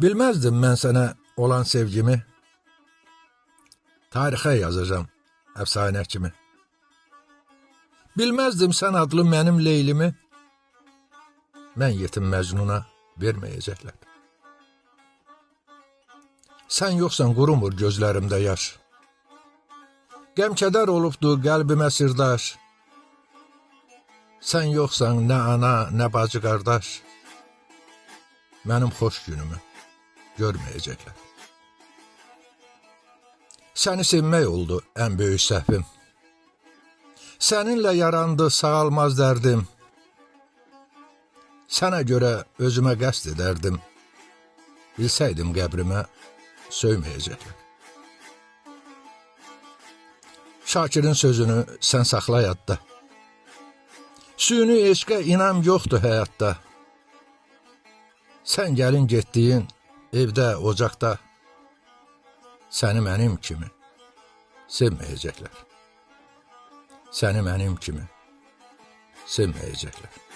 Bilməzdim mən sənə olan sevgimi, tarixə yazacağım əfsanə kimi. Bilməzdim sən adlı mənim leylimi, mən yetim Məcnuna verməyəcəklər. Sən yoxsan qurumur gözlərimdə yaş, qəm-kədər olubdu qəlbimə sirdaş. Sən yoxsan nə ana, nə bacı qardaş, mənim xoş günümü görməyəcəklər. Səni sevmək oldu ən böyük səhvim, səninlə yarandı sağalmaz dərdim. Sənə görə özümə qəsd edərdim, bilsəydim qəbrimə söyməyəcəklər. Şakirin sözünü sən saxla yadda, süni eşqə inam yoxdur həyatda. Sən gəlin getdiyin evdə, ocaqda, səni mənim kimi sevməyəcəklər. Səni mənim kimi sevməyəcəklər.